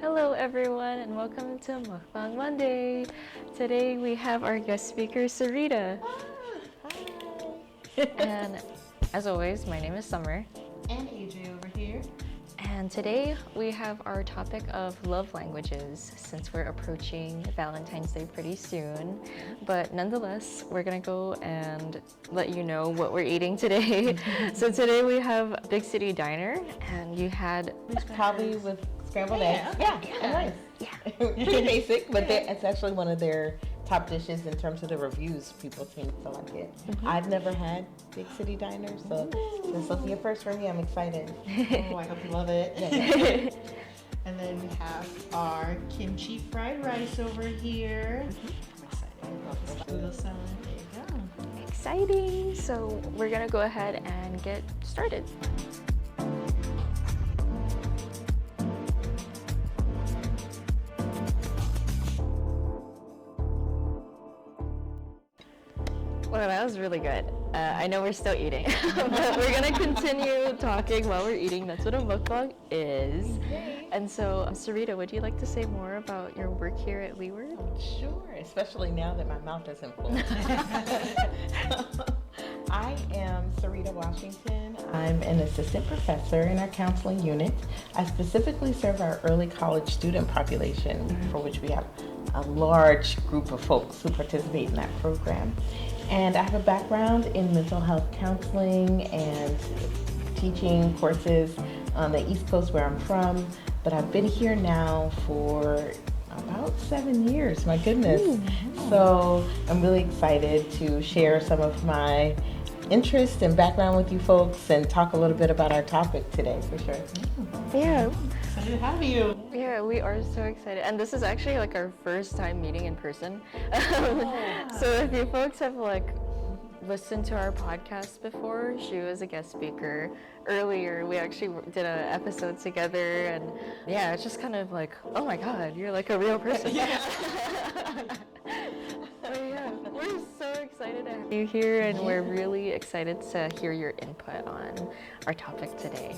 Hello everyone and welcome to Mukbang Monday. Today we have our guest speaker Syreeta. Hi. And as always, my name is Summer. And AJ over here. And today we have our topic of love languages since we're approaching Valentine's Day pretty soon. But nonetheless, we're gonna go and let you know what we're eating today. So today we have Big City Diner and you had Probably with scrambled eggs. Yeah, nice. Yeah. Pretty basic, but it's actually one of their top dishes in terms of the reviews. People seem to like it. I've never had Big City Diner, so this will be a first for me. I'm excited. Oh, I hope you love it. Yeah. And then we have our kimchi fried rice over here. I'm excited. Love this noodle salad. There you go. Exciting! So we're gonna go ahead and get started. Well, that was really good. I know we're still eating, but we're gonna continue talking while we're eating. That's what a mukbang is. And so, Syreeta, would you like to say more about your work here at Leeward? Sure, especially now that my mouth isn't full. I am Syreeta Washington. I'm an assistant professor in our counseling unit. I specifically serve our early college student population, for which we have a large group of folks who participate in that program. And I have a background in mental health counseling and teaching courses on the East Coast where I'm from. But I've been here now for about 7 years, my goodness. So I'm really excited to share some of my interest and background with you folks and talk a little bit about our topic today, for sure. Yeah. Excited to have you. Yeah, we are so excited. And this is actually like our first time meeting in person. So if you folks have like listened to our podcast before, she was a guest speaker. Earlier, we actually did an episode together and yeah, it's just kind of like, oh my God, you're like a real person. So yeah, we're so excited to have you here and we're really excited to hear your input on our topic today.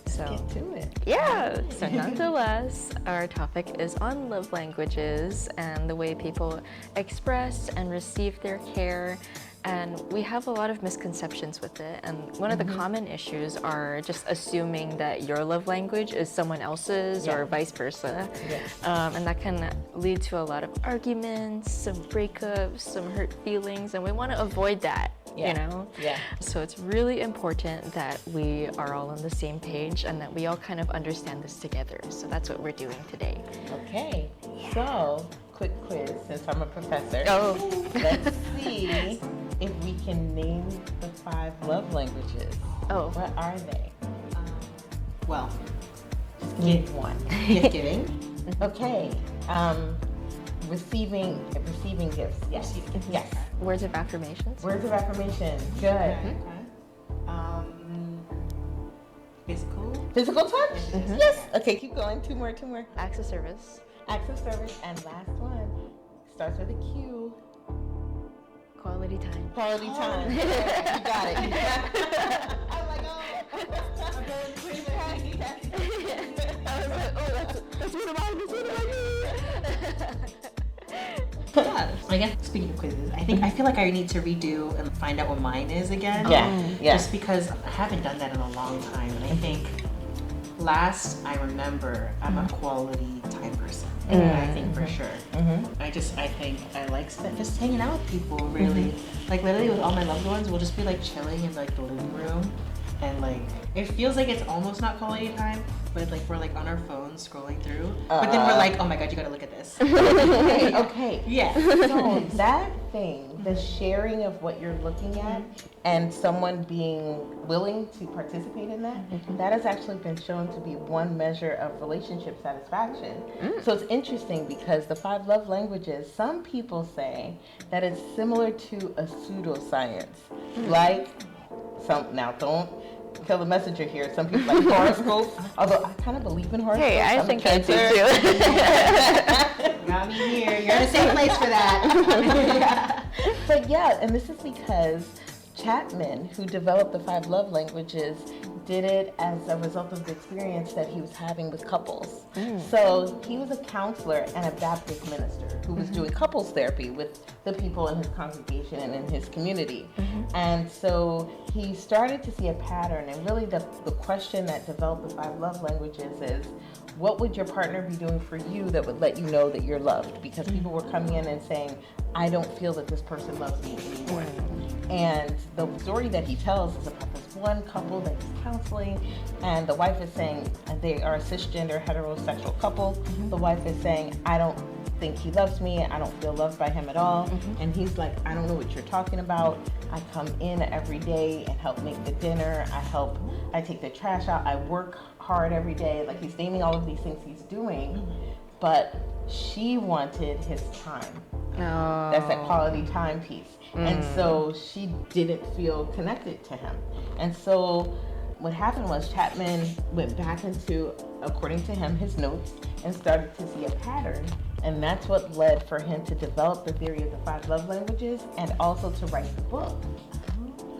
So Get to it. yeah, so nonetheless, our topic is on love languages and the way people express and receive their care. And we have a lot of misconceptions with it. And one of the common issues are just assuming that your love language is someone else's or vice versa. And that can lead to a lot of arguments, some breakups, some hurt feelings, and we want to avoid that. You know? So it's really important that we are all on the same page and that we all kind of understand this together. So that's what we're doing today. Okay, so quick quiz since I'm a professor. Oh. Let's see if we can name the 5 love languages. Oh. What are they? Well, Give one. gift giving. Okay. Receiving gifts. Yes. Yes. Words of affirmations. Words of affirmation. Good. Okay. Physical. Physical touch? Yes. Okay, keep going. Two more. Acts of service. Acts of service. And last one. Starts with a Q. Quality time. Quality time. You got it. I'm like, oh. I'm going to quiz I was like, oh, that's one of mine. Yeah. I guess speaking of quizzes, I feel like I need to redo and find out what mine is again. Yeah. Just because I haven't done that in a long time, and I think last I remember, I'm a quality time person. I think for sure. I think I like just hanging out with people. Really, like literally with all my loved ones, we'll just be like chilling in like the living room, and like it feels like it's almost not quality time, but like we're like on our phones scrolling through. But then we're like, oh my God, you gotta look at this. Okay. Yeah. So that thing, the sharing of what you're looking at and someone being willing to participate in that, that has actually been shown to be one measure of relationship satisfaction. So it's interesting because the 5 love languages, some people say that it's similar to a pseudoscience. Like, now don't kill the messenger here. Some people like horoscopes, although I kind of believe in horoscopes. Hey, I think I do too. Got me here. You're in a safe place for that. But yeah, and this is because Chapman, who developed the 5 love languages, did it as a result of the experience that he was having with couples. So he was a counselor and a Baptist minister who was doing couples therapy with the people in his congregation and in his community. And so he started to see a pattern, and really the question that developed the 5 love languages is, what would your partner be doing for you that would let you know that you're loved? Because people were coming in and saying, I don't feel that this person loves me anymore. And the story that he tells is about this one couple that he's counseling, and the wife is saying, and they are a cisgender heterosexual couple. The wife is saying, I don't think he loves me, I don't feel loved by him at all. And he's like, I don't know what you're talking about. I come in every day and help make the dinner, I take the trash out, I work hard every day. Like, he's naming all of these things he's doing, but she wanted his time. That's that quality time piece. And so she didn't feel connected to him. And so what happened was Chapman went back into, according to him, his notes, and started to see a pattern. And that's what led for him to develop the theory of the 5 love languages and also to write the book.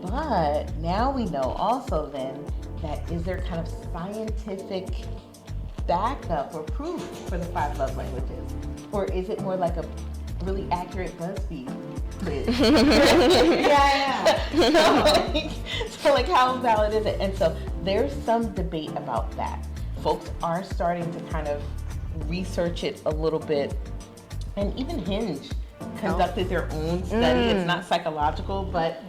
But now we know also then that is there kind of scientific backup or proof for the 5 love languages? Or is it more like a really accurate BuzzFeed quiz? So like how valid is it? And so there's some debate about that. Folks are starting to kind of research it a little bit, and even Hinge conducted their own study. It's not psychological, but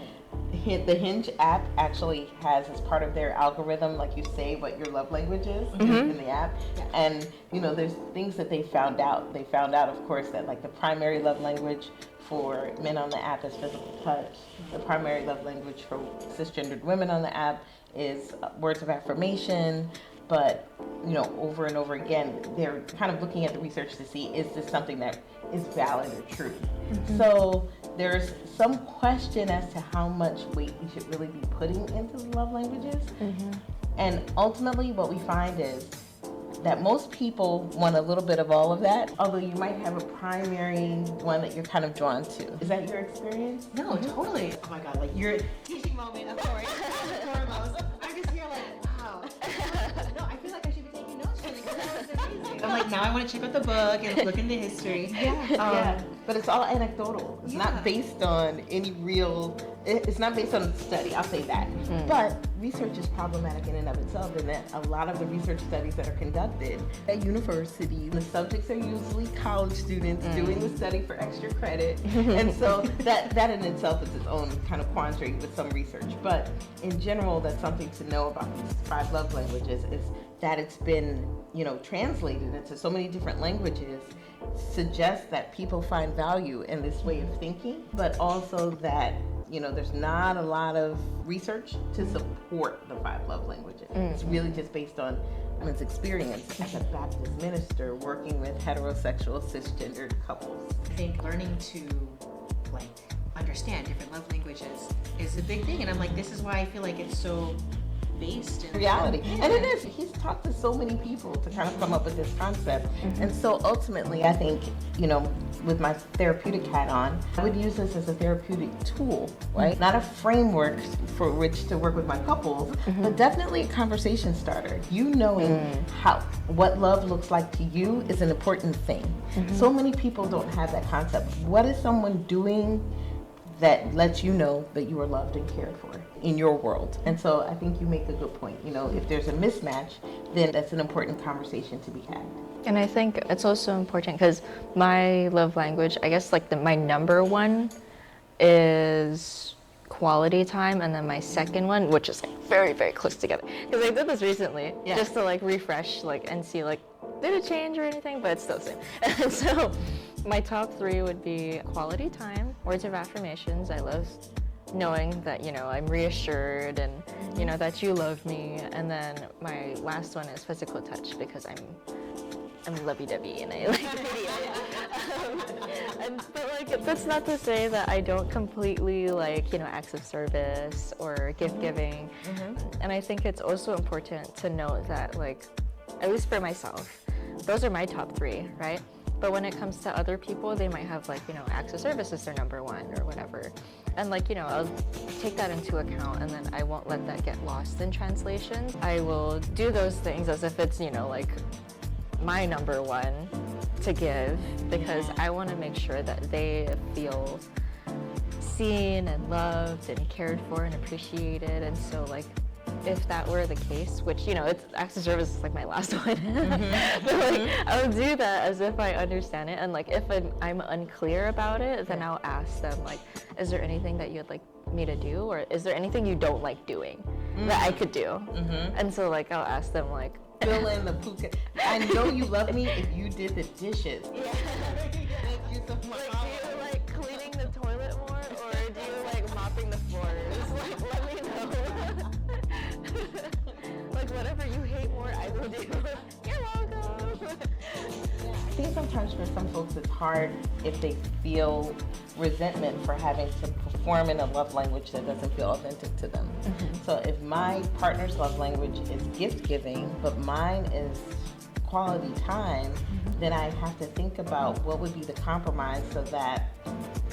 the Hinge app actually has as part of their algorithm, like you say what your love language is in the app. And you know, there's things that they found out. They found out, of course, that like the primary love language for men on the app is physical touch. The primary love language for cisgendered women on the app is words of affirmation. But you know, over and over again, they're kind of looking at the research to see, is this something that is valid or true? So there's some question as to how much weight we should really be putting into the love languages. And ultimately what we find is that most people want a little bit of all of that, although you might have a primary one that you're kind of drawn to. Is that your experience? No, totally. Oh my God, like your teaching moment, of course. Foremost. I'm just here like, wow. No, I feel like I should be taking notes from it because that was amazing. I'm like, now I want to check out the book and look into history. But it's all anecdotal. It's not based on any real, it's not based on study, I'll say that. But research is problematic in and of itself, in that a lot of the research studies that are conducted at university, the subjects are usually college students doing the study for extra credit. And so that in itself is its own kind of quandary with some research. But in general, that's something to know about these 5 love languages, is that it's been, you know, translated into so many different languages, suggests that people find value in this way of thinking, but also that, you know, there's not a lot of research to support the 5 love languages. It's really just based on one's experience as a Baptist minister working with heterosexual cisgendered couples. I think learning to like understand different love languages is a big thing, and I'm like, this is why I feel like it's so based in reality. And it is. He's talked to so many people to kind of come up with this concept. And so ultimately, I think, you know, with my therapeutic hat on, I would use this as a therapeutic tool, right? Not a framework for which to work with my couples, but definitely a conversation starter. You knowing what love looks like to you is an important thing. So many people don't have that concept. What is someone doing that lets you know that you are loved and cared for in your world? And so I think you make a good point. You know, if there's a mismatch, then that's an important conversation to be had. And I think it's also important because my love language, I guess like my number one is quality time, and then my second one, which is like very, very close together. Because I did this recently just to like refresh and see like, did it change or anything? But it's still the same. And so my top 3 would be quality time, words of affirmations. I love knowing that, you know, I'm reassured and, you know, that you love me. And then my last one is physical touch, because I'm lovey-dovey and I like but like, that's not to say that I don't completely like, you know, acts of service or gift giving. And I think it's also important to note that, like, at least for myself, those are my top 3, right? But when it comes to other people, they might have like, acts of service is their number one or whatever. And like, I'll take that into account, and then I won't let that get lost in translation. I will do those things as if it's, like my number one to give, because I want to make sure that they feel seen and loved and cared for and appreciated. And so like, if that were the case, which, it's acts of service is like my last one, but like I'll do that as if I understand it. And like if I'm unclear about it, then I'll ask them like, is there anything that you'd like me to do, or is there anything you don't like doing that I could do? And so like I'll ask them like, fill in the puka. I know you love me if you did the dishes. Thank you so much. Like, do you like cleaning the toilet more, or do you like mopping the floors? Like, let me know. Like, whatever you hate more, I will do. You're welcome. I think sometimes for some folks it's hard if they feel resentment for having to perform in a love language that doesn't feel authentic to them. So if my partner's love language is gift giving, but mine is quality time, then I have to think about what would be the compromise so that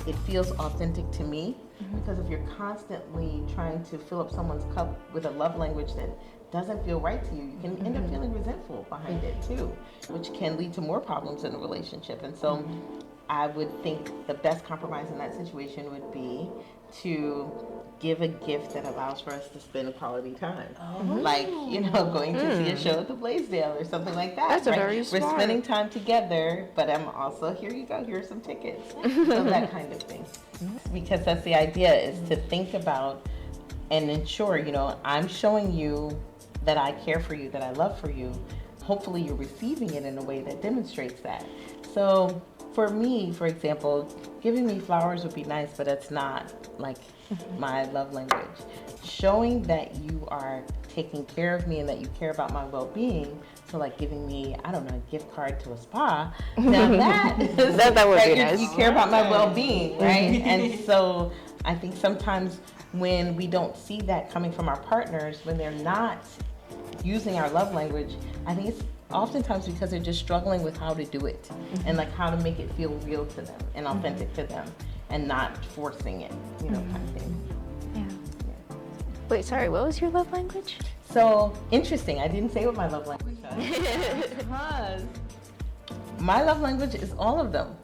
it feels authentic to me. Because if you're constantly trying to fill up someone's cup with a love language that doesn't feel right to you, you can end up feeling resentful behind it too, which can lead to more problems in a relationship. And so I would think the best compromise in that situation would be to give a gift that allows for us to spend quality time. Like, going to see a show at the Blaisdell or something like that. That's very smart. We're spending time together, but I'm also, here you go, here's some tickets. So that kind of thing. Because that's the idea, is to think about and ensure, I'm showing you that I care for you, that I love for you. Hopefully you're receiving it in a way that demonstrates that. So for me, for example, giving me flowers would be nice, but it's not like my love language. Showing that you are taking care of me and that you care about my well-being, so like giving me, I don't know, a gift card to a spa, now that is, that would be nice. You care about my well-being, right? And so I think sometimes when we don't see that coming from our partners, when they're not using our love language, I think it's oftentimes because they're just struggling with how to do it and like how to make it feel real to them and authentic to them and not forcing it, kind of thing. Yeah. Wait, sorry, what was your love language? So interesting, I didn't say what my love language was because my love language is all of them.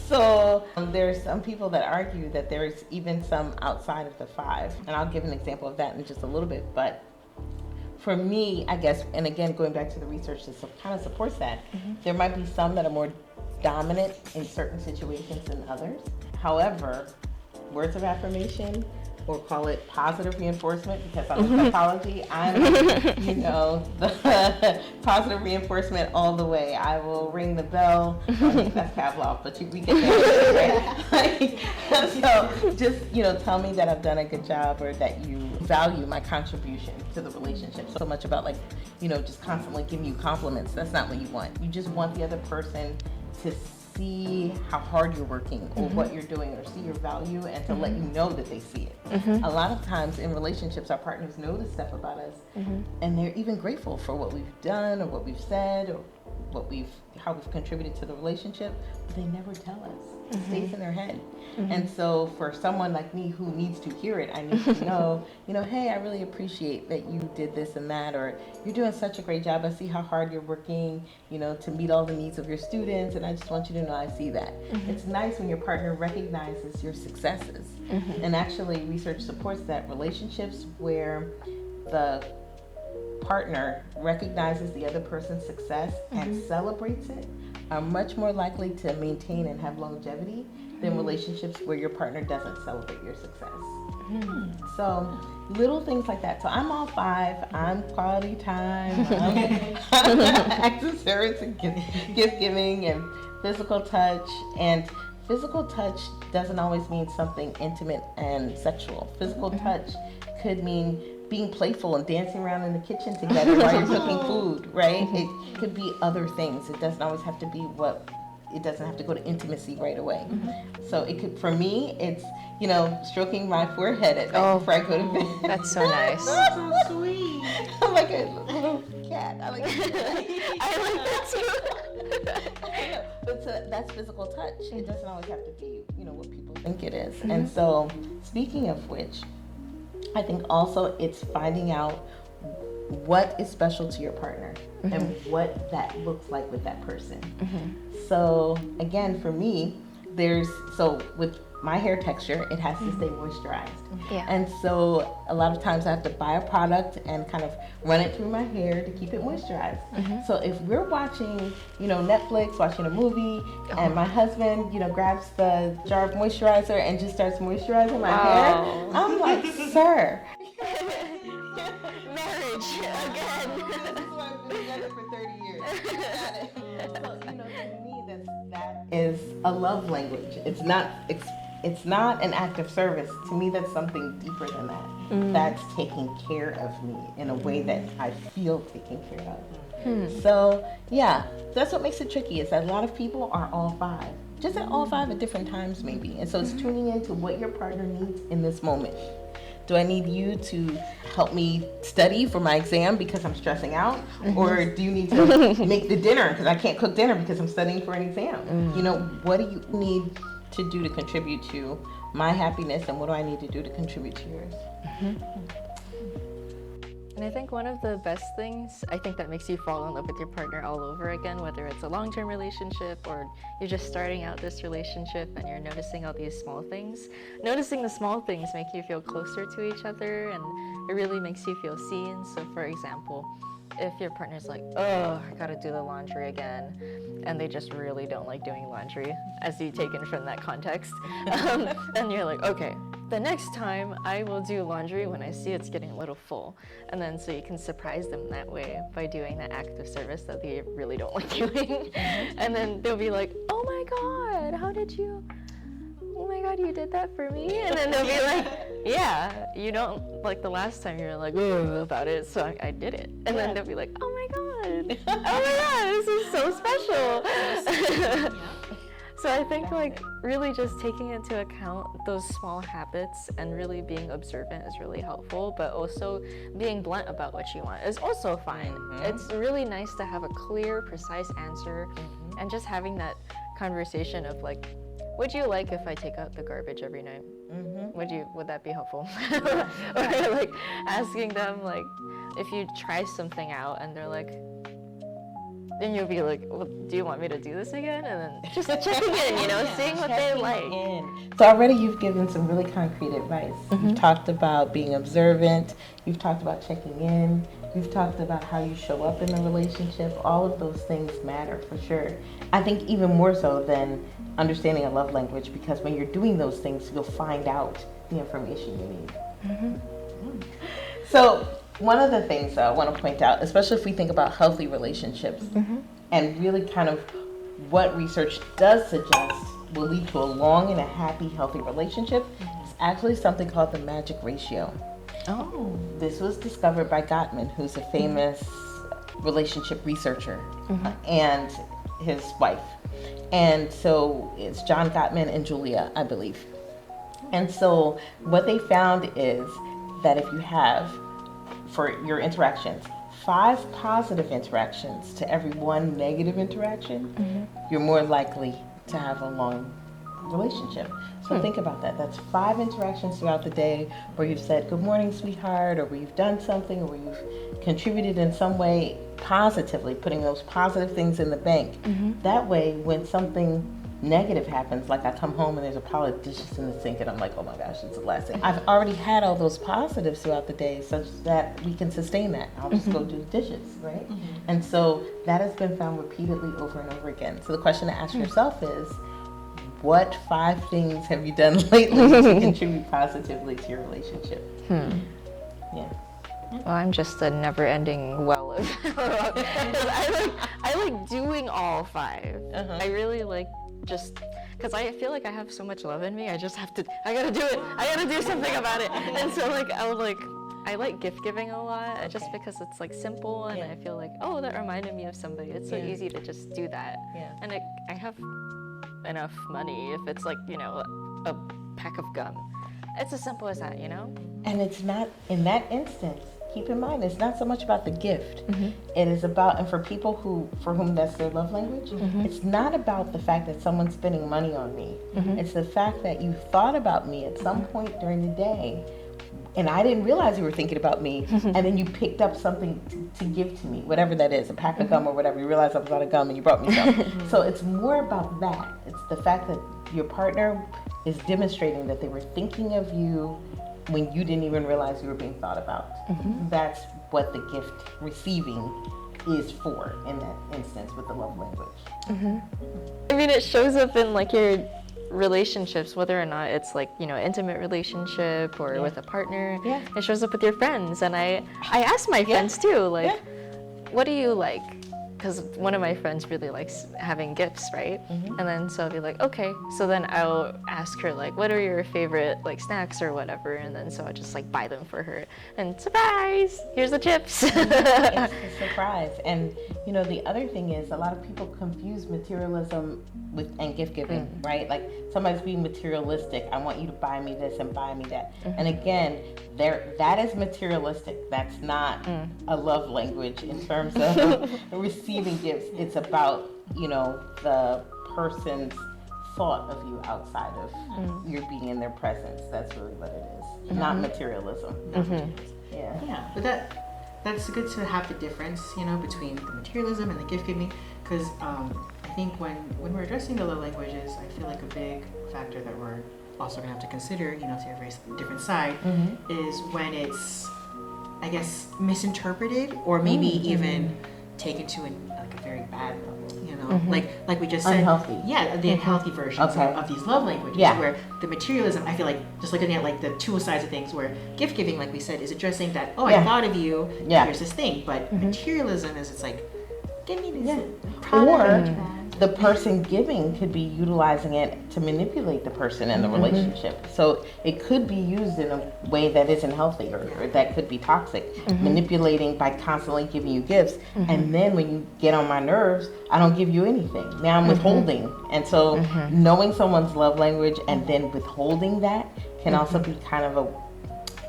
So there's some people that argue that there's even some outside of the 5, and I'll give an example of that in just a little bit. But for me, I guess, and again, going back to the research that kind of supports that, there might be some that are more dominant in certain situations than others. However, words of affirmation, or call it positive reinforcement, because I'm in psychology, I'm, the positive reinforcement all the way. I will ring the bell. I think that's Pavlov, but we get that, right? So just, tell me that I've done a good job, or that you value my contribution to the relationship. So much about like, just constantly giving you compliments. That's not what you want. You just want the other person to see how hard you're working, or what you're doing, or see your value, and to let you know that they see it. A lot of times in relationships, our partners know this stuff about us, and they're even grateful for what we've done, or what we've said, or how we've contributed to the relationship, but they never tell us. It stays in their head. And so for someone like me who needs to hear it, I need to know, hey, I really appreciate that you did this and that, or you're doing such a great job. I see how hard you're working, to meet all the needs of your students, and I just want you to know I see that. It's nice when your partner recognizes your successes. And actually, research supports that relationships where the partner recognizes the other person's success and celebrates it are much more likely to maintain and have longevity than relationships where your partner doesn't celebrate your success. So little things like that. So I'm all 5. I'm quality time. I'm acts of service and gift giving and physical touch. And physical touch doesn't always mean something intimate and sexual. Physical touch could mean being playful and dancing around in the kitchen together while you're cooking food, right? It could be other things. It doesn't always have to be it doesn't have to go to intimacy right away. So it could, for me, it's, stroking my forehead at night before I go to bed. That's so nice. That's so sweet. I'm like a little cat. I like the cat. I like that too. But that's physical touch. It doesn't always have to be, what people think it is. And so, speaking of which, I think also it's finding out what is special to your partner and what that looks like with that person. So again, for me, with my hair texture, it has to stay moisturized. Yeah. And so a lot of times I have to buy a product and kind of run it through my hair to keep it moisturized. So if we're watching, Netflix, watching a movie, and my husband, grabs the jar of moisturizer and just starts moisturizing my hair, I'm like, sir. Marriage again. This is why we've been together for 30 years. So, to me, that is a love language. It's not an act of service. To me, that's something deeper than that. That's taking care of me in a way that I feel taken care of. So, yeah, that's what makes it tricky, is that a lot of people are all five. Just at all five at different times, maybe. And so it's tuning into what your partner needs in this moment. Do I need you to help me study for my exam because I'm stressing out? Or do you need to make the dinner because I can't cook dinner because I'm studying for an exam? What do you need to do to contribute to my happiness, and what do I need to do to contribute to yours? And I think one of the best things, that makes you fall in love with your partner all over again, whether it's a long-term relationship or you're just starting out this relationship and you're noticing all these small things. Noticing the small things make you feel closer to each other, and it really makes you feel seen. So for example, if your partner's like, oh, I gotta do the laundry again, and they just really don't like doing laundry, as you taken from that context, then you're like, okay, the next time I will do laundry when I see it's getting a little full. And then so you can surprise them that way by doing that act of service that they really don't like doing. And then they'll be like, oh my God, oh my God, you did that for me? And then they'll be like, yeah, you don't, like the last time you were like, oh, about it, so I did it. And then they'll be like, oh my God, this is so special. So I think really just taking into account those small habits and really being observant is really helpful, but also being blunt about what you want is also fine. It's really nice to have a clear, precise answer, and just having that conversation of would you like if I take out the garbage every night? Would that be helpful? Or asking them if you try something out and they're like, then you'll be like, well, do you want me to do this again? And then just checking in, seeing what they like. So already you've given some really concrete advice. You've talked about being observant. You've talked about checking in. You've talked about how you show up in the relationship. All of those things matter for sure. I think even more so than understanding a love language, because when you're doing those things, you'll find out the information you need. So one of the things I want to point out, especially if we think about healthy relationships, and really kind of what research does suggest will lead to a long and a happy, healthy relationship, is actually something called the magic ratio. Oh. This was discovered by Gottman, who's a famous relationship researcher, and his wife. And so it's John Gottman and Julia, I believe. And so what they found is that if you have, for your interactions, 5 positive interactions to every 1 negative interaction, you're more likely to have a long relationship. So think about that. That's 5 interactions throughout the day where you've said, good morning, sweetheart, or where you've done something, or where you've contributed in some way positively, putting those positive things in the bank. That way, when something negative happens, like I come home and there's a pile of dishes in the sink and I'm like, oh my gosh, it's the last thing. I've already had all those positives throughout the day such that we can sustain that. I'll just go do the dishes, right? And so that has been found repeatedly over and over again. So the question to ask yourself is, what 5 things have you done lately to contribute positively to your relationship? Yeah. Well, I'm just a never-ending well of I like doing all 5. I really just because I feel like I have so much love in me. I gotta do it. I gotta do something about it. And so I like gift giving a lot, just because it's simple, and I feel like, oh, that reminded me of somebody. It's so easy to just do that. And I have enough money if it's a pack of gum. It's as simple as that, And it's not, in that instance, keep in mind, it's not so much about the gift. It is about, and for people for whom that's their love language, it's not about the fact that someone's spending money on me. It's the fact that you thought about me at some point during the day, and I didn't realize you were thinking about me, and then you picked up something to give to me, whatever that is, a pack of gum or whatever. You realized I was out of gum and you brought me some. So it's more about that. It's the fact that your partner is demonstrating that they were thinking of you when you didn't even realize you were being thought about. That's what the gift receiving is for in that instance with the love language. I mean, it shows up in like your relationships, whether or not it's like, you know, intimate relationship or with a partner. It shows up with your friends. And I ask my friends too, like, what do you like? Because one of my friends really likes having gifts, right? And then so I'll be like, okay. So then I'll ask her like, what are your favorite like snacks or whatever? And then so I'll just like buy them for her. And surprise, here's the chips. It's a surprise. And you know, the other thing is a lot of people confuse materialism and gift giving, right? Like somebody's being materialistic. I want you to buy me this and buy me that. And again, that is materialistic. That's not a love language in terms of receiving gifts. It's about, you know, the person's thought of you outside of your being in their presence. That's really what it is. Not materialism. Yeah, but that's good to have the difference, you know, between the materialism and the gift giving, because I think when we're addressing the love languages, I feel like a big factor that we're also gonna have to consider, you know, to a very different side, is when it's, I guess, misinterpreted or maybe even taken to a very bad level, you know, like we just said, unhealthy. Yeah, the unhealthy versions of these love languages, where the materialism, I feel like, just looking at like the two sides of things, where gift giving, like we said, is addressing that, I thought of you, here's this thing, but materialism is, it's like, give me this product. Or the person giving could be utilizing it to manipulate the person in the relationship. So it could be used in a way that isn't healthy or that could be toxic. Manipulating by constantly giving you gifts. And then when you get on my nerves, I don't give you anything. Now I'm withholding. And so knowing someone's love language and then withholding that can also be kind of a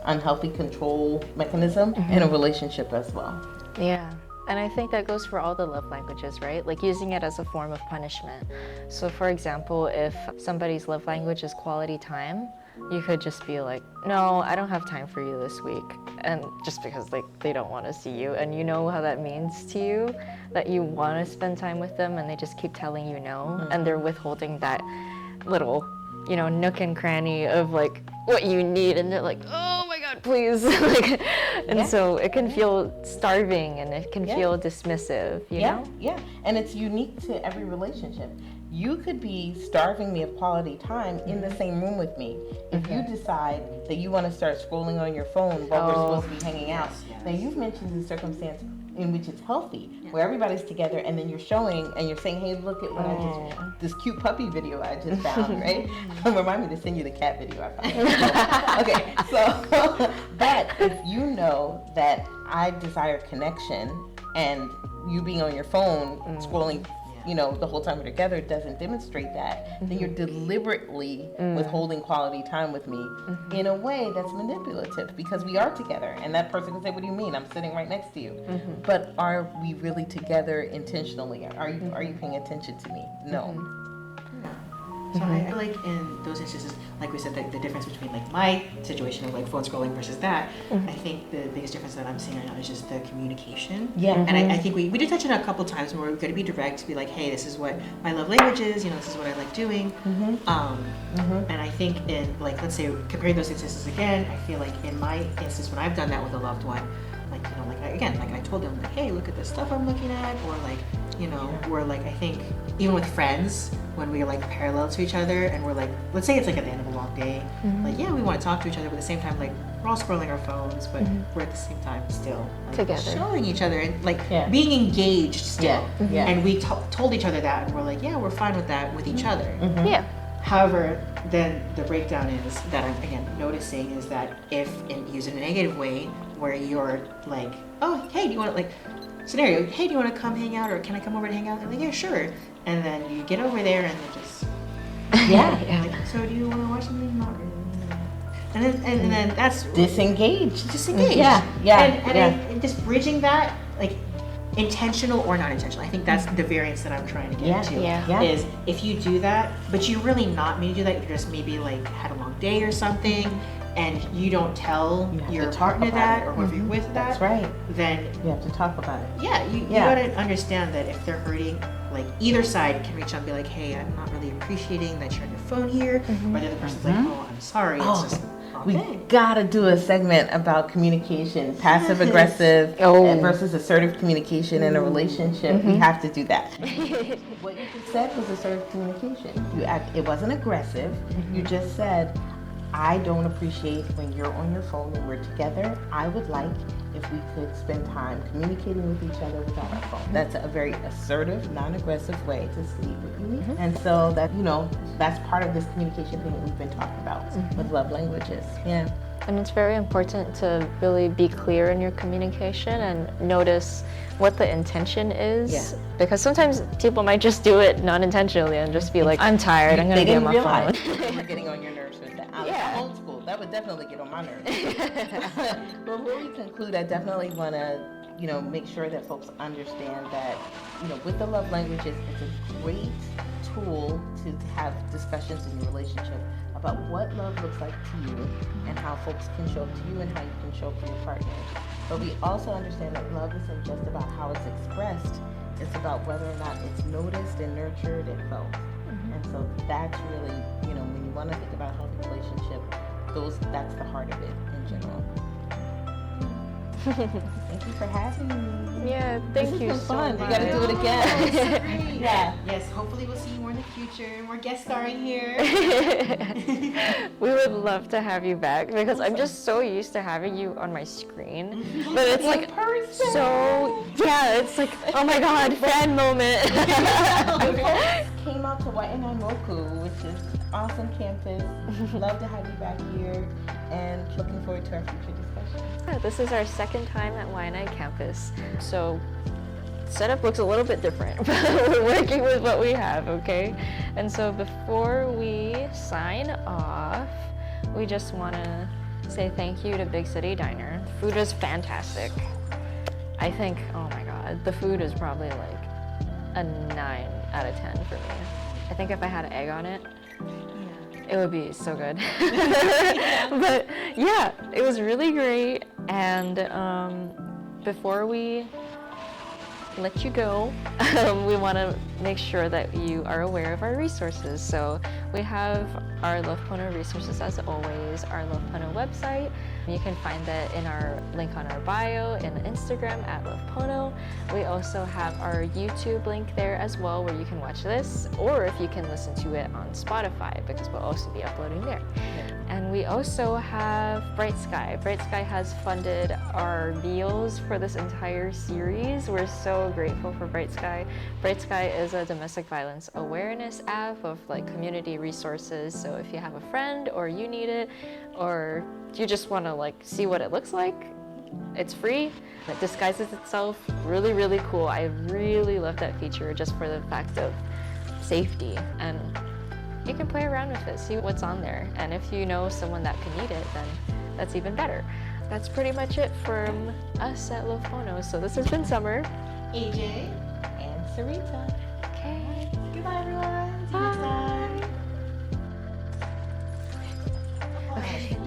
unhealthy control mechanism in a relationship as well. Yeah. And I think that goes for all the love languages, right? Like using it as a form of punishment. So for example, if somebody's love language is quality time, you could just be like, no, I don't have time for you this week. And just because like they don't want to see you, and you know how that means to you, that you want to spend time with them and they just keep telling you no, and they're withholding that little, you know, nook and cranny of like what you need, and they're like, oh my God, please. Like, and so it can feel starving and it can feel dismissive, you know? Yeah, and it's unique to every relationship. You could be starving me of quality time in the same room with me. If you decide that you want to start scrolling on your phone while we're supposed to be hanging out, now you've mentioned the circumstance in which it's healthy, where everybody's together and then you're showing and you're saying, hey, look at what this cute puppy video I just found, right? Remind me to send you the cat video I found. Okay, so, but if you know that I desire connection and you being on your phone, scrolling, you know, the whole time we're together doesn't demonstrate that, then you're deliberately withholding quality time with me in a way that's manipulative, because we are together and that person can say, what do you mean? I'm sitting right next to you. But are we really together intentionally? Are you paying attention to me? No. So I like in those instances, like we said, the difference between like my situation of like phone scrolling versus that, I think the biggest difference that I'm seeing right now is just the communication. And I think we did touch on it a couple times where we're going to be direct, to be like, hey, this is what my love language is, you know, this is what I like doing. And I think in like, let's say comparing those instances again, I feel like in my instance when I've done that with a loved one, like, you know, like I told them like, hey, look at the stuff I'm looking at, or like, you know, or like I think even with friends, when we're like parallel to each other and we're like, let's say it's like at the end of a long day, like, yeah, we want to talk to each other, but at the same time, like, we're all scrolling our phones, but we're at the same time still like, together, showing each other and like being engaged still. And we told each other that, and we're like, yeah, we're fine with that with each other. However, then the breakdown is that I'm again noticing is that if used in a negative way, where you're like, oh, hey, do you want to like scenario? Hey, do you want to come hang out, or can I come over to hang out? And like, yeah, sure. And then you get over there and they're just like, so do you want to watch something? Not really. and then that's Disengage. disengage. Yeah, And just bridging that, like intentional or not intentional. I think that's the variance that I'm trying to get to. Yeah. Is if you do that, but you're really not meaning to do that. You're just maybe like had a long day or something, and you don't tell You have your to talk partner about that it. or whoever you're with that. That's right. Then You have to talk about it. you gotta understand that if they're hurting, like either side can reach out and be like, hey, I'm not really appreciating that you're on your phone here, or the other person's like, oh, I'm sorry. Oh, It's just We okay. gotta do a segment about communication, passive aggressive versus assertive communication in a relationship. We have to do that. What you just said was assertive communication. It wasn't aggressive. You just said, I don't appreciate when you're on your phone when we're together. I would like if we could spend time communicating with each other without our phone. That's a very assertive, non-aggressive way to speak with me. And so that, that's part of this communication thing that we've been talking about with love languages. Yeah. And it's very important to really be clear in your communication and notice what the intention is. Yeah. Because sometimes people might just do it non-intentionally and just be like, I'm tired, I'm gonna be on my phone. We're getting on your nerves with that. I'm old school. That would definitely get on my nerves. Before we conclude, I definitely want to, make sure that folks understand that, with the love languages, it's a great tool to have discussions in your relationship about what love looks like to you and how folks can show up to you and how you can show up for your partners. But we also understand that love isn't just about how it's expressed, it's about whether or not it's noticed and nurtured and felt. And so that's really, when you want to think about a healthy relationship, that's the heart of it in general. Thank you for having me. Yeah, thank you This has been so fun. much. We gotta do it again. Yeah. Yes, hopefully we'll see you more in the future. More guest starring here. We would love to have you back because I'm just so used to having you on my screen. But it's like it's like, oh my god, fan moment. Came out to Waianamoku, which is awesome campus. Love to have you back here and looking forward to our future discussions. Yeah, this is our second time at Waianae campus. So setup looks a little bit different, but we're working with what we have, okay? And so before we sign off, we just want to say thank you to Big City Diner. Food was fantastic. I think, oh my god, the food is probably like a 9 out of 10 for me. I think if I had an egg on it, it would be so good. But yeah, it was really great. And before we let you go, we want to make sure that you are aware of our resources. So we have our Love Pono resources as always, our Love Pono website. You can find that in our link on our bio in Instagram at Love Pono. We also have our YouTube link there as well where you can watch this, or if you can listen to it on Spotify because we'll also be uploading there. And we also have Bright Sky. Bright Sky has funded our meals for this entire series. We're so grateful for Bright Sky. Bright Sky is a domestic violence awareness app of like community resources. So if you have a friend or you need it, or you just want to like see what it looks like, it's free. It disguises itself really, really cool. I really love that feature just for the fact of safety, and you can play around with it, see what's on there. And if you know someone that can need it, then that's even better. That's pretty much it from us at Love Pono. So this has been Summer, AJ. And Syreeta. Okay. Goodbye, everyone. See you next time. Okay.